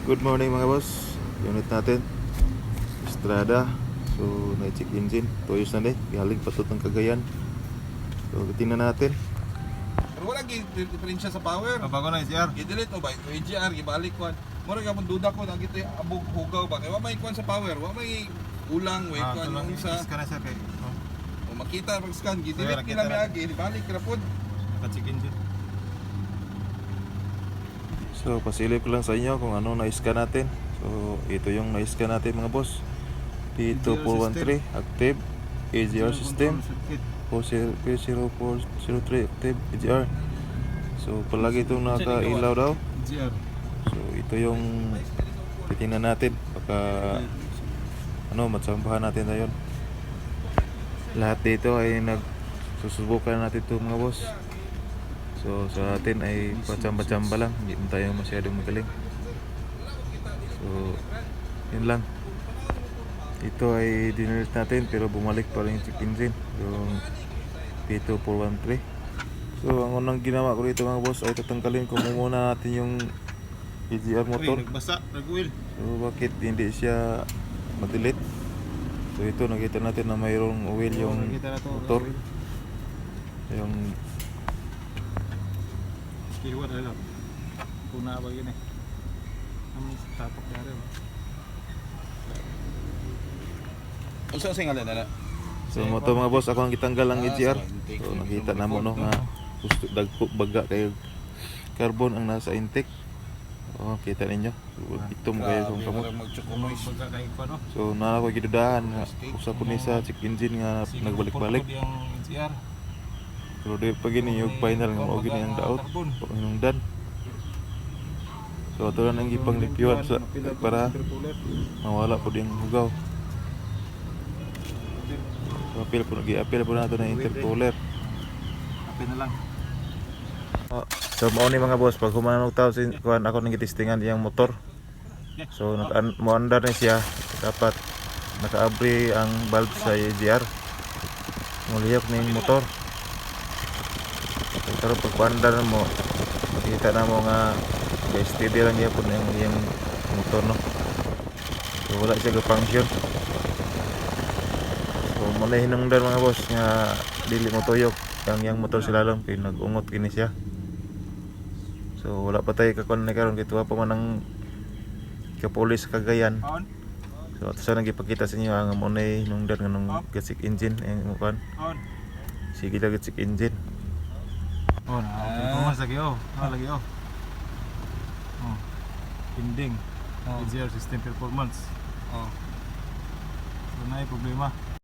Good morning mga boss. Unit natin Estrada. So na-check engine. Toyos na galing patot ng Cagayan. So tingnan natin. Pero wala diferensya sa power. Bago na SR. I-delete mo ba? EGR, gibalik ko. Mura ka mong duda ko, nagito yung abog hugaw ba? Kaya wa may kwan sa power, wa may ulang, way kwan yung isa. Iska na siya kay. O makita pag scan, gidelete Kaya, nila nakita may agi, ibalik ka na po. Naka-check engine. So pasilip ko lang sa inyo kung ano na-scan natin. So ito yung na-scan natin mga boss. P2413 active EGR system. P0403 active EGR. So palagi itong naka-ilaw daw. GR. So ito yung titingnan natin baka matsambahan natin na yun. Lahat dito ay nagsusubukan natin ito mga boss. So sa atin ay patsamba-tsamba lang, hindi mo tayo masyadong magaling. So yun lang. Ito ay dinelete natin pero bumalik pa rin yung check engine, yung P2413. So ang unang ginawa ko dito mga boss ay tatanggalin ko muna natin yung EGR motor. Nagbasa, nag-oil. So bakit hindi siya ma-delete? So ito nakita natin na mayroong oil yung motor. Yung Kiwan na lang. Puna ba yun eh. Ang tapak na rin. Unsa sa ngalan na? so mo to mga boss, ako ang gitanggal ang EGR. So nakita na mo no nga gusto dagko baga kay carbon ang nasa intake. Oh, kita ninyo. So, ito mo kayo kung kamo. Baga kay ko no. So na ako gidudahan nga usa po ni sa check engine nga nagbalik-balik. Yung GR. Pero di pa gini yung final nga mao gini ang daot hinungdan. So ato lang ang gipang lipiwan sa para mawala po din hugaw. So apil po nato na intercooler. Apil na lang. So mao ni mga boss, pag humanog tao kuan ako nang gitistingan yang motor. So mo-andar na siya, dapat naka-abri ang valve sa EGR. Mulihap na yung motor. Pero pag paandar mo, makita na mo nga steady lang yapon yung motor no. So wala siya ga-function. So muna hinungdan mga boss nga dili mo tuyok yang motor sila lang pinag-ungot kini siya. So wala pa tayo kakon na karon kay tuwa pa man ang kapulis sa Cagayan. So ato sa nagipakita sa inyo ang muna hinungdan nga nung gasik engine ang kuan. Sige lang gasik engine. Oh, performance lagi oh. Lagi oh. Oh. Pending. EGR system performance. Oh. So na problema.